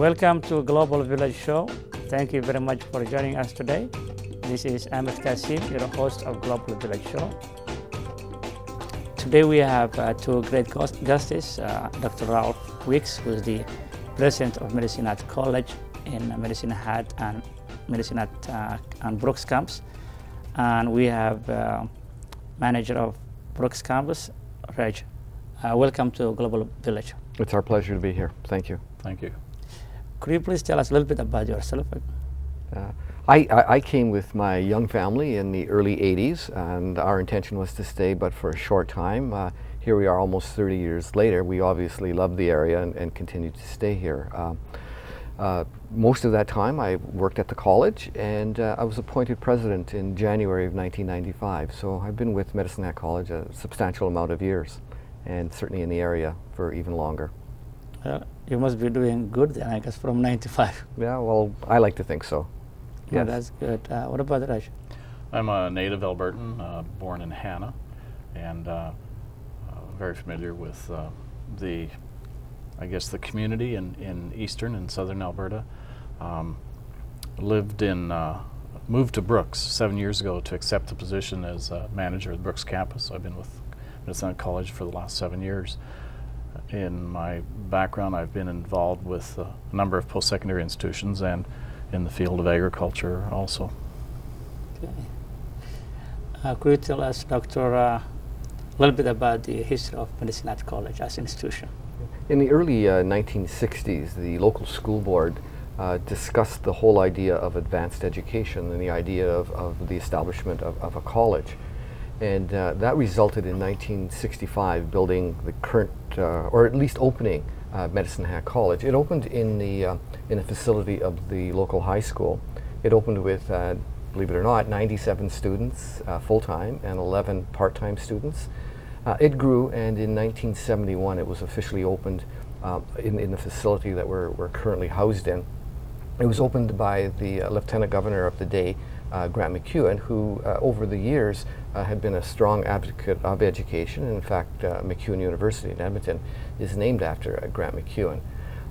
Welcome to Global Village Show. Thank you very much for joining us today. This is Ahmed Kasim, your host of Global Village Show. Today we have two great guests, Dr. Ralph Weeks, who is the president of Medicine at College in Medicine Hat and Medicine at and Brooks Campus. And we have manager of Brooks Campus, Reg. Welcome to Global Village. It's our pleasure to be here. Thank you. Thank you. Could you please tell us a little bit about yourself? I came with my young family in the early 80s, and our intention was to stay, but for a short time. Here we are almost 30 years later. We obviously love the area and continue to stay here. Most of that time I worked at the college, and I was appointed president in January of 1995. So I've been with Medicine Hat College a substantial amount of years, and certainly in the area for even longer. You must be doing good then, I guess, from 95. Yeah, well, I like to think so. Yeah, Yes. that's good. What about Raj? I'm a native Albertan, born in Hanna, and very familiar with the community in eastern and southern Alberta. Moved to Brooks 7 years ago to accept the position as manager of the Brooks campus. I've been with Medicine Hat College for the last 7 years. In my background, I've been involved with a number of post-secondary institutions and in the field of agriculture also. Okay. Could you tell us, Doctor, a little bit about the history of Medicine Hat College as an institution? In the early 1960s, the local school board discussed the whole idea of advanced education and the idea of the establishment of a college. And that resulted in 1965 building the current, or at least opening Medicine Hat College. It opened in a facility of the local high school. It opened with, believe it or not, 97 students full-time and 11 part-time students. It grew, and in 1971 it was officially opened in the facility that we're currently housed in. It was opened by the Lieutenant Governor of the day, Grant McEwen, who over the years had been a strong advocate of education. In fact, McEwen University in Edmonton is named after Grant McEwen.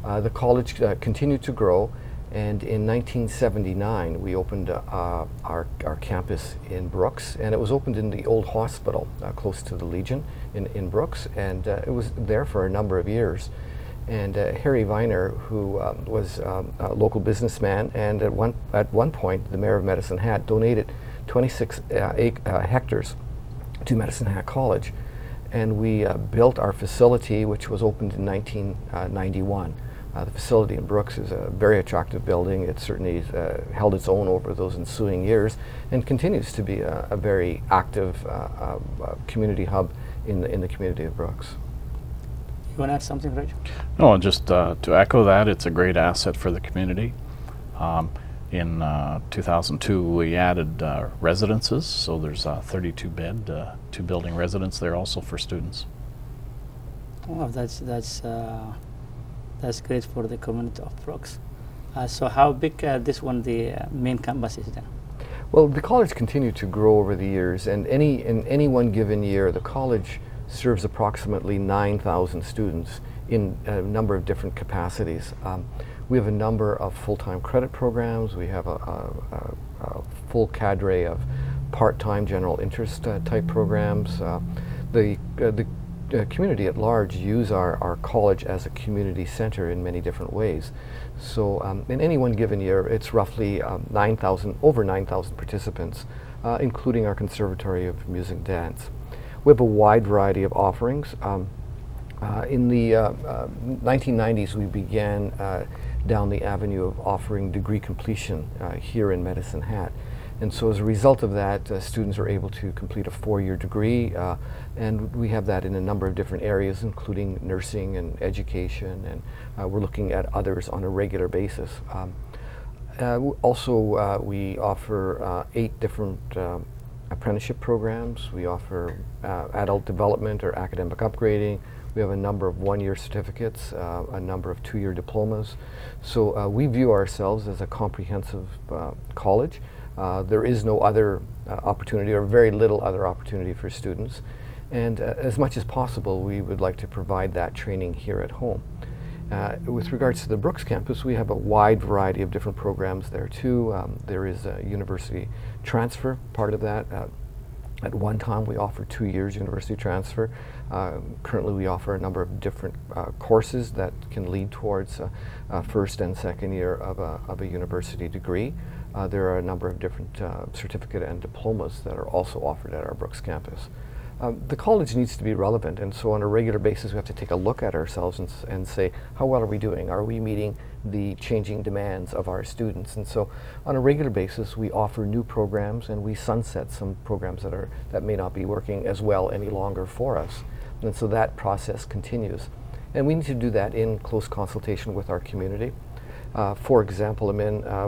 The college continued to grow, and in 1979 we opened our campus in Brooks, and it was opened in the old hospital close to the Legion in Brooks, and it was there for a number of years. And Harry Viner, who was a local businessman, and at one point the mayor of Medicine Hat donated 26 hectares to Medicine Hat College, and we built our facility, which was opened in 1991. The facility in Brooks is a very attractive building. It certainly held its own over those ensuing years and continues to be a very active community hub in the community of Brooks. You want to add something, Raj? No, just to echo that, it's a great asset for the community. In 2002 we added residences, so there's 32-bed, two-building residence there also for students. Oh, that's great for the community of Brooks. So how big the main campus is then? Well, the college continued to grow over the years, and in any one given year the college serves approximately 9,000 students in a number of different capacities. We have a number of full-time credit programs. We have a full cadre of part-time general interest type programs. The community at large use our college as a community center in many different ways. So in any one given year, it's roughly over 9,000 participants, including our Conservatory of Music and Dance. We have a wide variety of offerings. In the 1990s, we began down the avenue of offering degree completion here in Medicine Hat. And so as a result of that, students are able to complete a 4-year degree, and we have that in a number of different areas, including nursing and education, and we're looking at others on a regular basis. Also, we offer 8 different apprenticeship programs. We offer adult development or academic upgrading. We have a number of 1-year certificates, a number of 2-year diplomas. So we view ourselves as a comprehensive college. There is no other opportunity, or very little other opportunity for students. And as much as possible, we would like to provide that training here at home. With regards to the Brooks campus, we have a wide variety of different programs there too. There is a university transfer part of that. At one time, we offered 2 years university transfer. Currently, we offer a number of different courses that can lead towards first and second year of a university degree. There are a number of different certificate and diplomas that are also offered at our Brooks campus. The college needs to be relevant, and so on a regular basis we have to take a look at ourselves and say, how well are we doing? Are we meeting the changing demands of our students? And so on a regular basis we offer new programs and we sunset some programs that may not be working as well any longer for us. And so that process continues. And we need to do that in close consultation with our community. For example,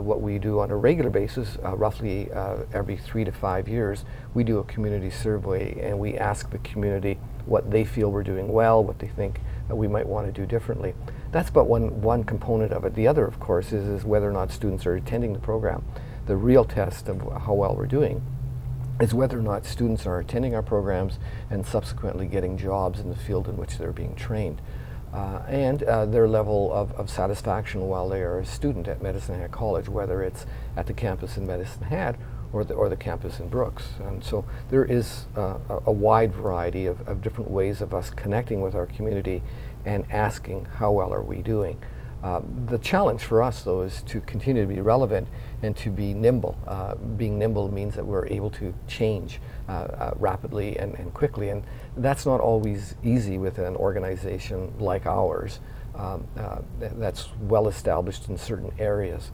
what we do on a regular basis, roughly every 3 to 5 years, we do a community survey and we ask the community what they feel we're doing well, what they think we might want to do differently. That's but one component of it. The other, of course, is whether or not students are attending the program. The real test of how well we're doing is whether or not students are attending our programs and subsequently getting jobs in the field in which they're being trained. And their level of satisfaction while they are a student at Medicine Hat College, whether it's at the campus in Medicine Hat or the campus in Brooks. And so there is a wide variety of different ways of us connecting with our community and asking how well are we doing. The challenge for us, though, is to continue to be relevant and to be nimble. Being nimble means that we're able to change rapidly and quickly, and that's not always easy with an organization like ours that's well established in certain areas.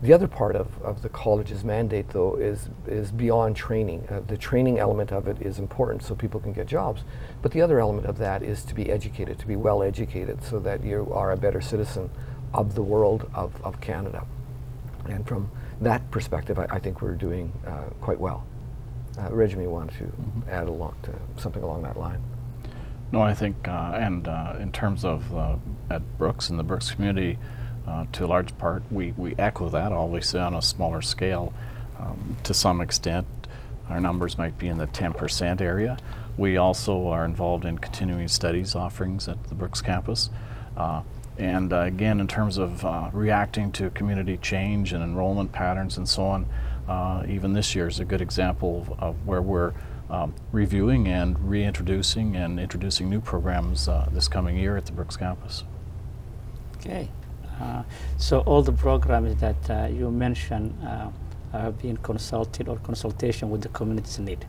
The other part of the college's mandate, though, is beyond training. The training element of it is important so people can get jobs, but the other element of that is to be educated, to be well educated, so that you are a better citizen of the world of Canada. And from that perspective, I think we're doing quite well. Reggie may want to add something along that line. No, I think, in terms of at Brooks and the Brooks community, to a large part, we echo that, obviously on a smaller scale. To some extent, our numbers might be in the 10% area. We also are involved in continuing studies offerings at the Brooks campus. And again, in terms of reacting to community change and enrollment patterns and so on, even this year is a good example of where we're reviewing and reintroducing and introducing new programs this coming year at the Brooks campus. Okay. So all the programs that you mentioned are being consulted or consultation with the community's need.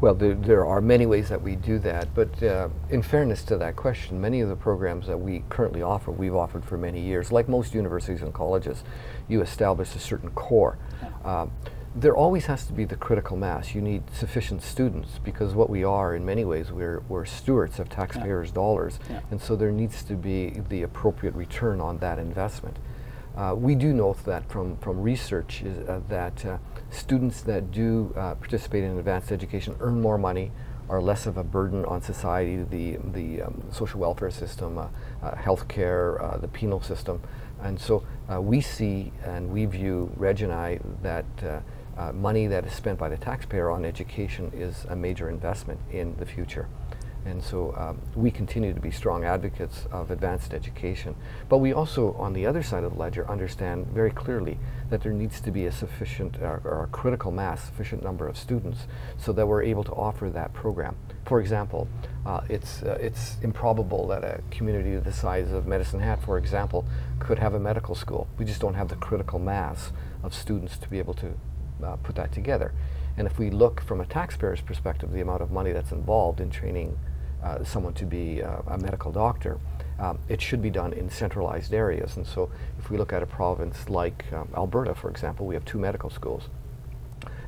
Well, there are many ways that we do that, but in fairness to that question, many of the programs that we currently offer, we've offered for many years. Like most universities and colleges, you establish a certain core. There always has to be the critical mass. You need sufficient students, because what we are, in many ways, we're stewards of taxpayers' dollars, and so there needs to be the appropriate return on that investment. We do note that from research that students that do participate in advanced education earn more money, are less of a burden on society, the social welfare system, healthcare, the penal system. And so we see and we view, Reg and I, that money that is spent by the taxpayer on education is a major investment in the future. And so we continue to be strong advocates of advanced education. But we also, on the other side of the ledger, understand very clearly that there needs to be a sufficient or a critical mass, sufficient number of students, so that we're able to offer that program. For example, it's improbable that a community the size of Medicine Hat, for example, could have a medical school. We just don't have the critical mass of students to be able to put that together. And if we look from a taxpayer's perspective, the amount of money that's involved in training someone to be a medical doctor, it should be done in centralized areas. And so if we look at a province like Alberta, for example, we have 2 medical schools.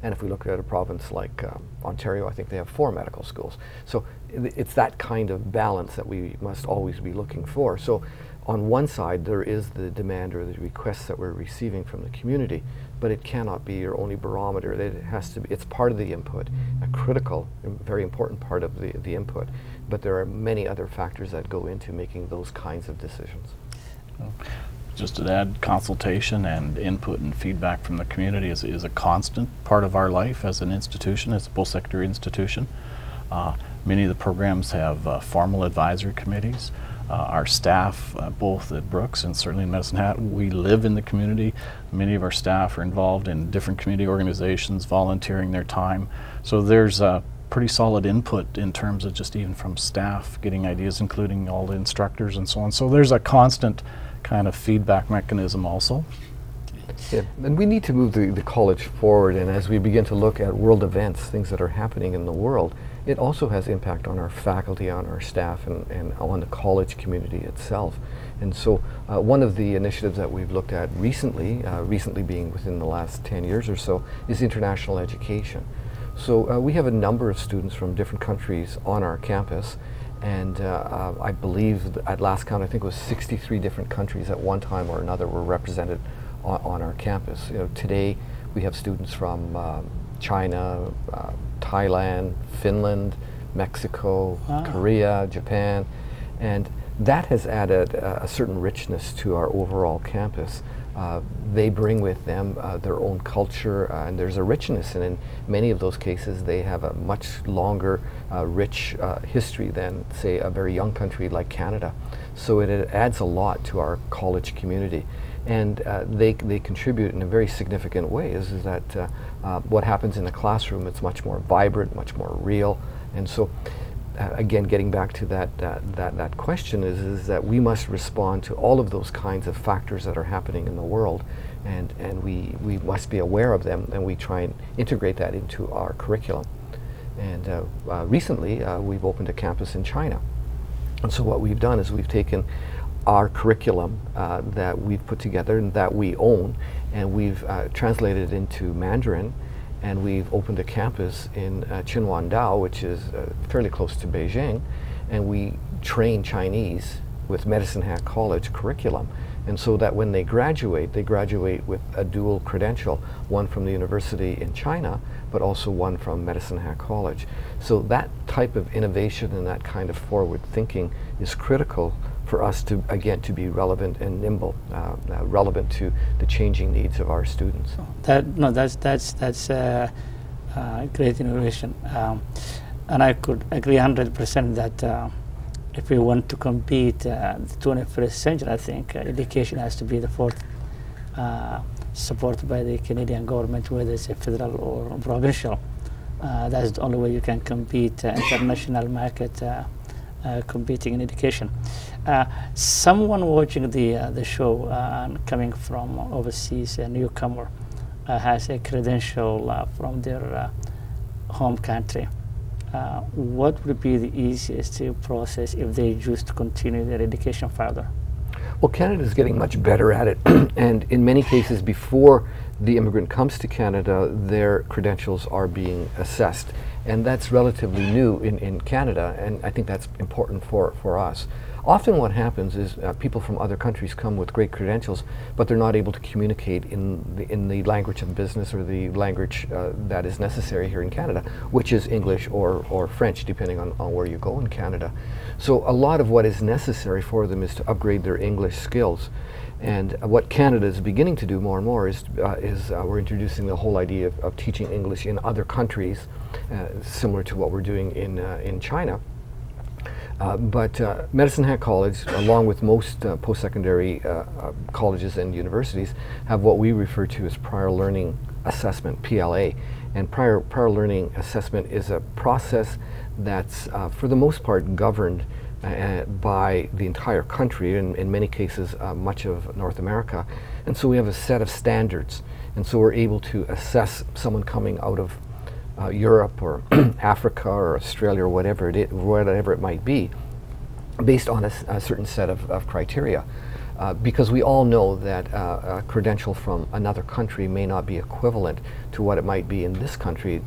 And if we look at a province like Ontario, I think they have 4 medical schools. So it's that kind of balance that we must always be looking for. So on one side, there is the demand or the requests that we're receiving from the community, but it cannot be your only barometer. It has to be, it's part of the input, a critical, very important part of the input, but there are many other factors that go into making those kinds of decisions. Just to add, consultation and input and feedback from the community is a constant part of our life as an institution, as a post-secondary institution. Many of the programs have formal advisory committees. Our staff, both at Brooks and certainly in Medicine Hat, we live in the community. Many of our staff are involved in different community organizations, volunteering their time. So there's a pretty solid input in terms of just even from staff getting ideas, including all the instructors and so on. So there's a constant kind of feedback mechanism also. Yeah, and we need to move the college forward, and as we begin to look at world events, things that are happening in the world, it also has impact on our faculty, on our staff, and on the college community itself. And so one of the initiatives that we've looked at recently, recently being within the last 10 years or so, is international education. So we have a number of students from different countries on our campus, and I believe at last count, I think it was 63 different countries at one time or another were represented on our campus. You know, today we have students from China, Thailand, Finland, Mexico, Korea, Japan, and that has added a certain richness to our overall campus. They bring with them their own culture, and there's a richness, and in many of those cases they have a much longer, rich history than, say, a very young country like Canada. So it adds a lot to our college community. And they contribute in a very significant way. Is that what happens in the classroom? It's much more vibrant, much more real. And so, again, getting back to that question is that we must respond to all of those kinds of factors that are happening in the world, and we must be aware of them, and we try and integrate that into our curriculum. And recently, we've opened a campus in China. And so what we've done is we've taken our curriculum that we've put together and that we own, and we've translated it into Mandarin, and we've opened a campus in Qinhuangdao, which is fairly close to Beijing, and we train Chinese with Medicine Hat College curriculum. And so that when they graduate with a dual credential, one from the university in China, but also one from Medicine Hat College. So that type of innovation and that kind of forward thinking is critical for us to, again, to be relevant and nimble, relevant to the changing needs of our students. That's great innovation, and I could agree 100% that if we want to compete the 21st century, I think education has to be the fourth, supported by the Canadian government, whether it's a federal or provincial. That's the only way you can compete international market, competing in education. Someone watching the show coming from overseas, a newcomer, has a credential from their home country. What would be the easiest process if they choose to continue their education further? Well, Canada is getting much better at it, and in many cases, before the immigrant comes to Canada, their credentials are being assessed, and that's relatively new in Canada, and I think that's important for us. Often what happens is people from other countries come with great credentials, but they're not able to communicate in the language of business or the language that is necessary here in Canada, which is English or French, depending on where you go in Canada. So a lot of what is necessary for them is to upgrade their English skills. And what Canada is beginning to do more and more is we're introducing the whole idea of teaching English in other countries, similar to what we're doing in China. But Medicine Hat College, along with most post-secondary colleges and universities, have what we refer to as prior learning assessment, PLA. And prior learning assessment is a process that's, for the most part, governed by the entire country, and in many cases much of North America. And so we have a set of standards, and so we're able to assess someone coming out of Europe or Africa or Australia or whatever it might be, based on a certain set of criteria. Because we all know that a credential from another country may not be equivalent to what it might be in this country.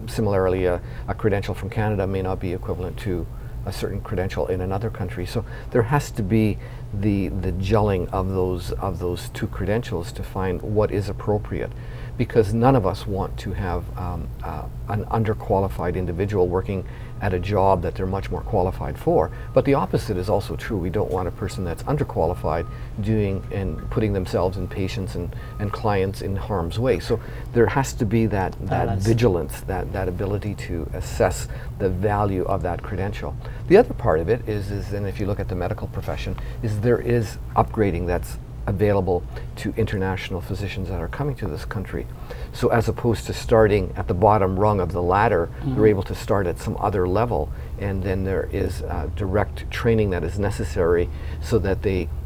Similarly, a credential from Canada may not be equivalent to a certain credential in another country. So there has to be the gelling of those two credentials to find what is appropriate, because none of us want to have an underqualified individual working at a job that they're much more qualified for. But the opposite is also true. We don't want a person that's underqualified doing and putting themselves and patients and clients in harm's way. So there has to be that vigilance, that ability to assess the value of that credential. The other part of it is and if you look at the medical profession, is there is upgrading that's available to international physicians that are coming to this country. So as opposed to starting at the bottom rung of the ladder, they're able to start at some other level, and then there is direct training that is necessary so that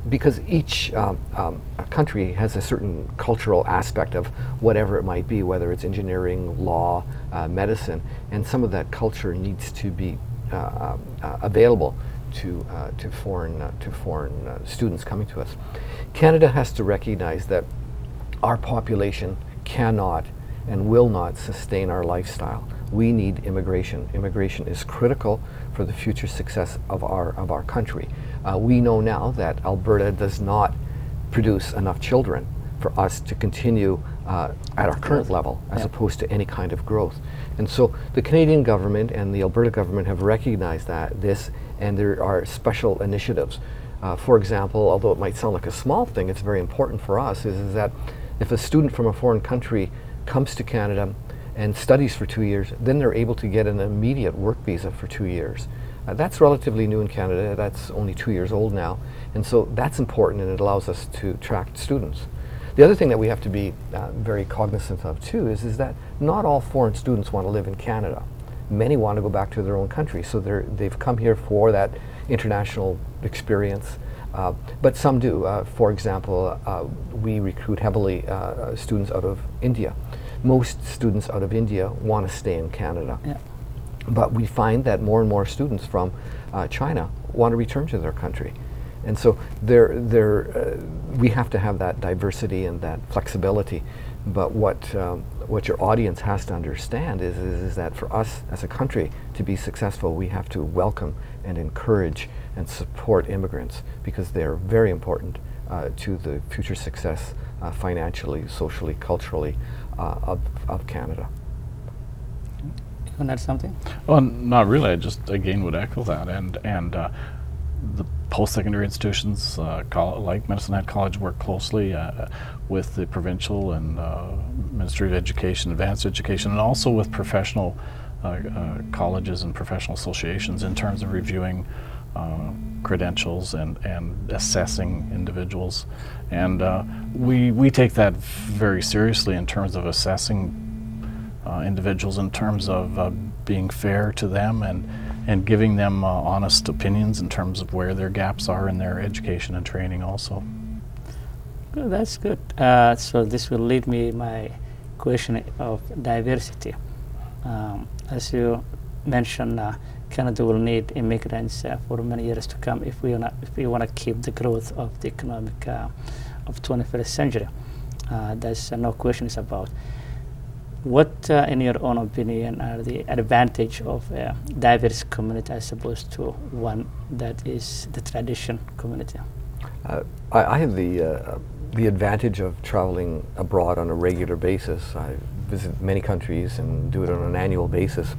because each country has a certain cultural aspect of whatever it might be, whether it's engineering, law, medicine, and some of that culture needs to be available to foreign students coming to us. Canada has to recognize that our population cannot and will not sustain our lifestyle. We need immigration. Immigration is critical for the future success of our country. We know now that Alberta does not produce enough children for us to continue at our current level, as opposed to any kind of growth. And so the Canadian government and the Alberta government have recognized this, and there are special initiatives. For example, although it might sound like a small thing, it's very important for us, is that if a student from a foreign country comes to Canada and studies for 2 years, then they're able to get an immediate work visa for 2 years. That's relatively new in Canada. That's only 2 years old now. And so that's important, and it allows us to attract students. The other thing that we have to be very cognizant of too is that not all foreign students want to live in Canada. Many want to go back to their own country, so they've come here for that international experience, but some do. For example, we recruit heavily students out of India. Most students out of India want to stay in Canada. Yeah. But we find that more and more students from China want to return to their country. And so we have to have that diversity and that flexibility. But what your audience has to understand is that for us as a country to be successful, we have to welcome and encourage and support immigrants, because they're very important to the future success financially, socially, culturally of Canada. You want to add something? Well, not really. I just again would echo that, and the post-secondary institutions like Medicine Hat College work closely with the provincial and Ministry of Education, Advanced Education, and also with professional colleges and professional associations in terms of reviewing credentials and assessing individuals. And we take that very seriously in terms of assessing individuals, in terms of being fair to them and giving them honest opinions in terms of where their gaps are in their education and training also. Well, that's good. So this will lead me my question of diversity. As you mentioned, Canada will need immigrants for many years to come if we want to keep the growth of the economic of 21st century. There's no questions about. What, in your own opinion, are the advantage of a diverse community as opposed to one that is the tradition community? I have the advantage of traveling abroad on a regular basis. I visit many countries and do it on an annual basis.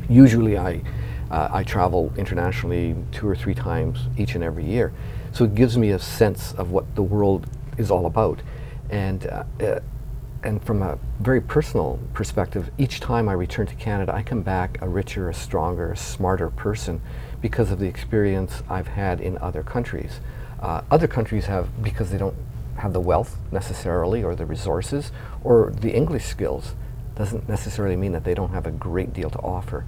Usually I travel internationally 2 or 3 times each and every year. So it gives me a sense of what the world is all about. And from a very personal perspective, each time I return to Canada, I come back a richer, a stronger, a smarter person because of the experience I've had in other countries. Other countries have, because they don't have the wealth necessarily, or the resources, or the English skills, doesn't necessarily mean that they don't have a great deal to offer.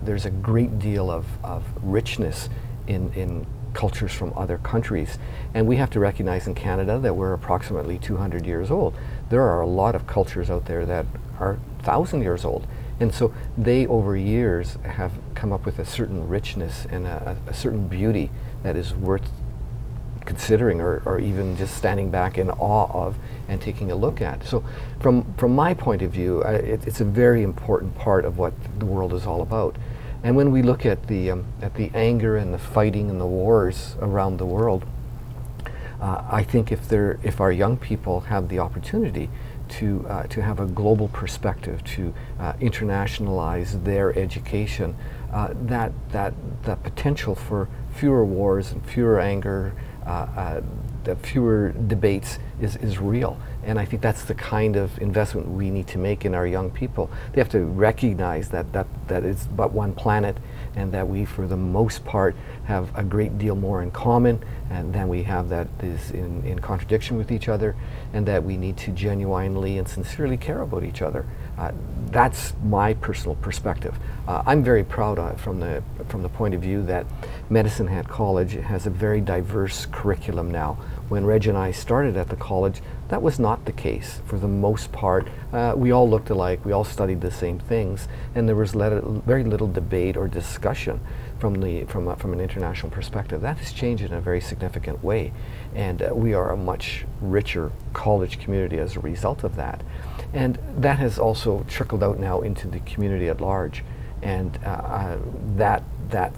There's a great deal of richness in cultures from other countries. And we have to recognize in Canada that we're approximately 200 years old. There are a lot of cultures out there that are 1,000 years old. And so they, over years, have come up with a certain richness and a certain beauty that is worth considering, or even just standing back in awe of and taking a look at. So from my point of view, it's a very important part of what the world is all about. And when we look at the anger and the fighting and the wars around the world, I think if our young people have the opportunity to have a global perspective, to internationalize their education, that the potential for fewer wars and fewer anger, the fewer debates is real. And I think that's the kind of investment we need to make in our young people. They have to recognize that it's but one planet, and that we, for the most part, have a great deal more in common and than we have that is in contradiction with each other, and that we need to genuinely and sincerely care about each other. That's my personal perspective. I'm very proud from the point of view that Medicine Hat College has a very diverse curriculum now. When Reg and I started at the college, that was not the case. For the most part, we all looked alike, we all studied the same things, and there was very little debate or discussion from an international perspective. That has changed in a very significant way, and we are a much richer college community as a result of that. And that has also trickled out now into the community at large. And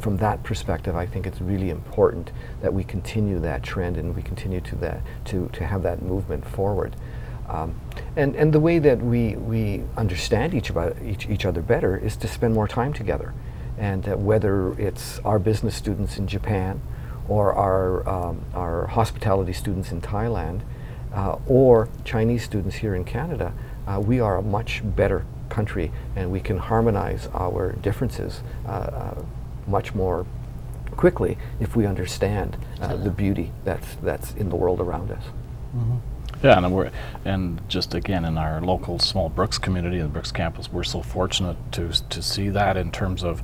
from that perspective, I think it's really important that we continue that trend and we continue to have that movement forward. And the way that we understand each other better is to spend more time together. And whether it's our business students in Japan, or our hospitality students in Thailand, or Chinese students here in Canada, we are a much better country, and we can harmonize our differences much more quickly if we understand the beauty that's in the world around us. Mm-hmm. Yeah, and just again in our local small Brooks community, the Brooks campus, we're so fortunate to see that in terms of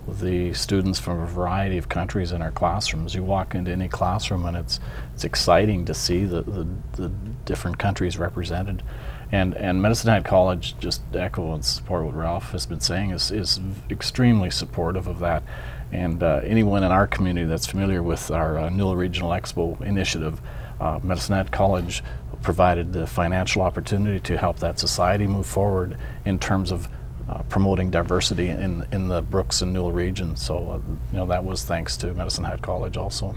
the students from a variety of countries in our classrooms. You walk into any classroom and it's exciting to see the different countries represented. And Medicine Hat College, just to echo and support what Ralph has been saying, is extremely supportive of that. And anyone in our community that's familiar with our Newell Regional Expo initiative, Medicine Hat College provided the financial opportunity to help that society move forward in terms of promoting diversity in the Brooks and Newell region. So that was thanks to Medicine Hat College also.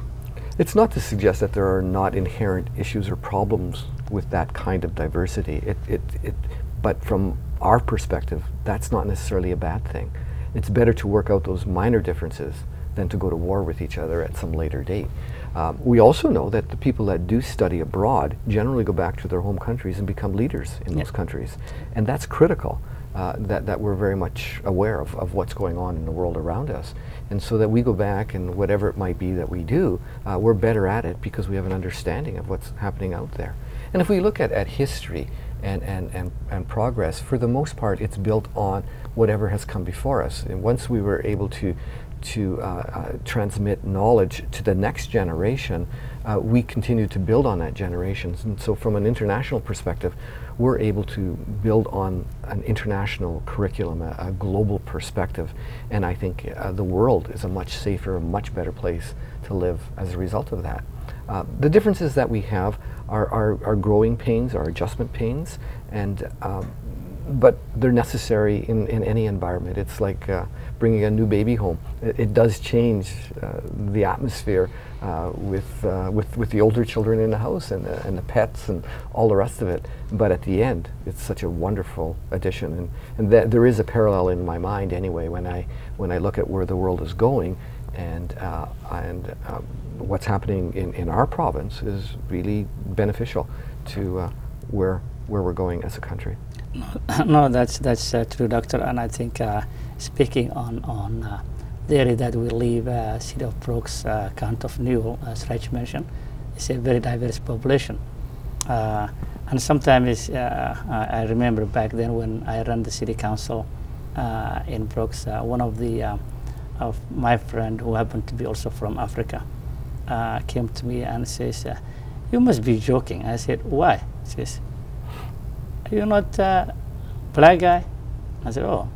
It's not to suggest that there are not inherent issues or problems with that kind of diversity. But from our perspective, that's not necessarily a bad thing. It's better to work out those minor differences than to go to war with each other at some later date. We also know that the people that do study abroad generally go back to their home countries and become leaders in those countries. And that's critical, that we're very much aware of what's going on in the world around us. And so that we go back, and whatever it might be that we do, we're better at it because we have an understanding of what's happening out there. And if we look at history and progress, for the most part, it's built on whatever has come before us. And once we were able to transmit knowledge to the next generation, we continue to build on that generation. And so from an international perspective, we're able to build on an international curriculum, a global perspective. And I think the world is a much safer, much better place to live as a result of that. The differences that we have are growing pains, are adjustment pains, and but they're necessary in any environment. It's like bringing a new baby home. It does change the atmosphere with the older children in the house and the pets and all the rest of it. But at the end, it's such a wonderful addition, and there is a parallel in my mind anyway when I look at where the world is going, and what's happening in our province is really beneficial to where we're going as a country. No, that's true, Doctor. And I think speaking on the area that we live, City of Brooks, County of Newell, as Rach mentioned, it's a very diverse population. And sometimes I remember back then when I ran the city council in Brooks, one of my friend who happened to be also from Africa came to me and says, "You must be joking." I said, "Why?" He says, "You're not a black guy?" I said, "Oh,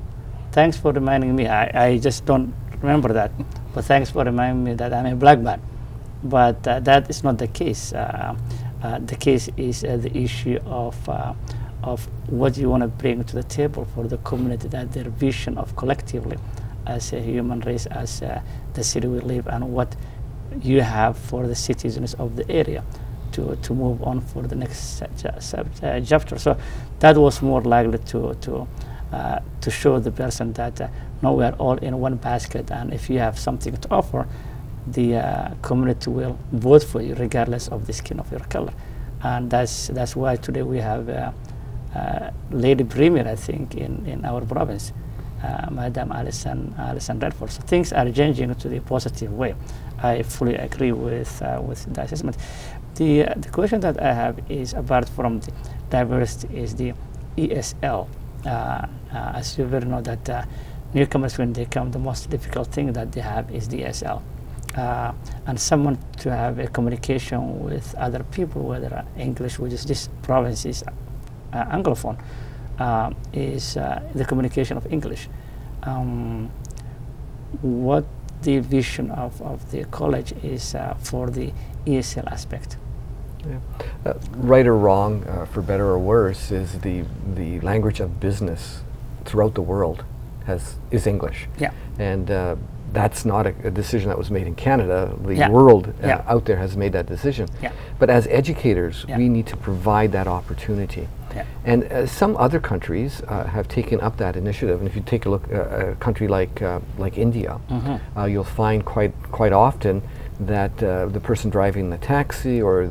thanks for reminding me. I just don't remember that. But thanks for reminding me that I'm a black man." But that is not the case. The case is the issue of what you want to bring to the table for the community, that their vision of collectively as a human race, as the city we live, and what you have for the citizens of the area to move on for the next chapter. So that was more likely to to show the person that no, we are all in one basket, and if you have something to offer, the community will vote for you regardless of the skin of your color. And that's why today we have Lady Premier, I think, in our province, Madam Alison Redford. So things are changing to the positive way. I fully agree with the assessment. The question that I have is, apart from the diversity, is the ESL. As you very know that newcomers, when they come, the most difficult thing that they have is the ESL. And someone to have a communication with other people, whether English, which is this province is Anglophone, is the communication of English. What the vision of the college is for the ESL aspect? Yeah. Right or wrong, for better or worse, is the language of business throughout the world is English. Yeah. And that's not a decision that was made in Canada. The world out there has made that decision. Yeah. But as educators, we need to provide that opportunity. Yeah. And some other countries have taken up that initiative. And if you take a look at a country like India, you'll find quite often that the person driving the taxi or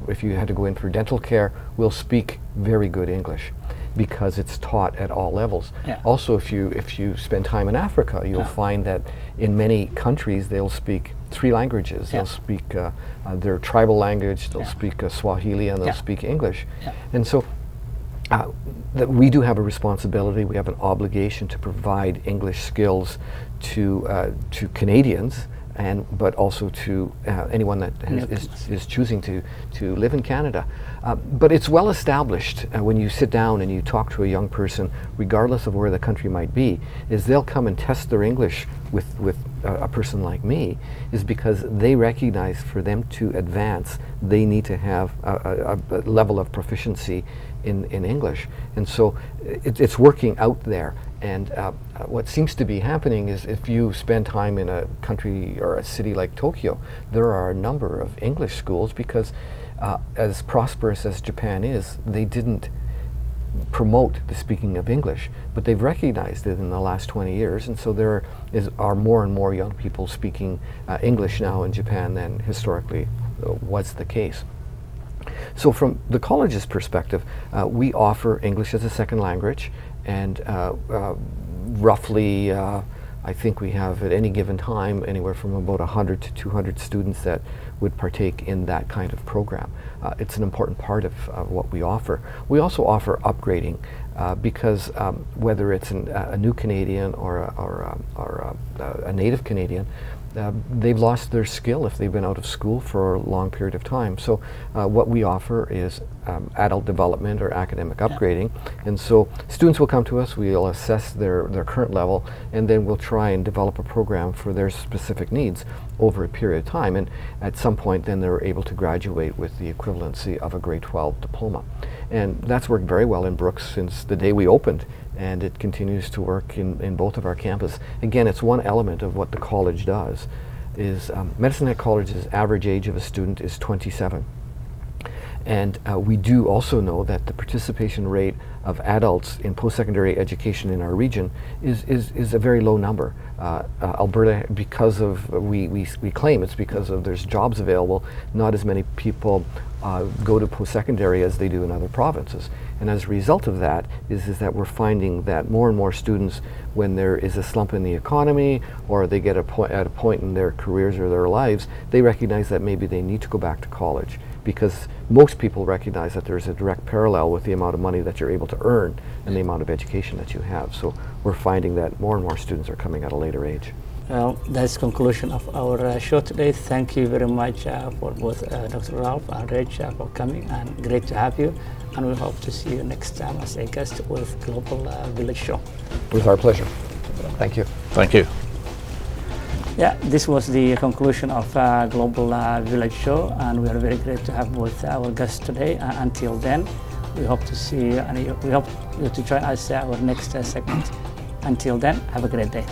if you had to go in for dental care will speak very good English, because it's taught at all levels. Yeah. Also, if you spend time in Africa, you'll find that in many countries they'll speak 3 languages. They'll speak their tribal language, they'll speak Swahili, and they'll speak English. And so we do have a responsibility, we have an obligation to provide English skills to Canadians, but also to anyone that is choosing to live in Canada. But it's well established when you sit down and you talk to a young person, regardless of where the country might be, is they'll come and test their English with a person like me, is because they recognize for them to advance, they need to have a level of proficiency in English. And so it's working out there. And what seems to be happening is, if you spend time in a country or a city like Tokyo, there are a number of English schools, because as prosperous as Japan is, they didn't promote the speaking of English, but they've recognized it in the last 20 years, and so there are more and more young people speaking English now in Japan than historically was the case. So from the college's perspective, we offer English as a second language, and roughly I think we have at any given time anywhere from about 100 to 200 students that would partake in that kind of program. It's an important part of what we offer. We also offer upgrading because whether it's a new Canadian or a native Canadian, they've lost their skill if they've been out of school for a long period of time. So what we offer is adult development or academic upgrading. And so students will come to us, we'll assess their current level, and then we'll try and develop a program for their specific needs over a period of time. And at some point then they're able to graduate with the equivalency of a grade 12 diploma. And that's worked very well in Brooks since the day we opened, and it continues to work in both of our campuses. Again, it's one element of what the college does. Is Medicine Hat College's average age of a student is 27. And we do also know that the participation rate of adults in post-secondary education in our region is a very low number. Alberta, because of, we claim it's because of there's jobs available, not as many people go to post-secondary as they do in other provinces. And as a result of that is that we're finding that more and more students, when there is a slump in the economy, or they get at a point in their careers or their lives, they recognize that maybe they need to go back to college, because most people recognize that there's a direct parallel with the amount of money that you're able to earn and the amount of education that you have. So we're finding that more and more students are coming at a later age. Well, that's the conclusion of our show today. Thank you very much for both Dr. Ralph and Reg for coming, and great to have you. And we hope to see you next time as a guest with Global Village Show. It was our pleasure. Thank you. Thank you. Yeah, this was the conclusion of Global Village Show, and we are very great to have both our guests today. Until then, we hope to see you, and we hope you to join us our next segment. Until then, have a great day.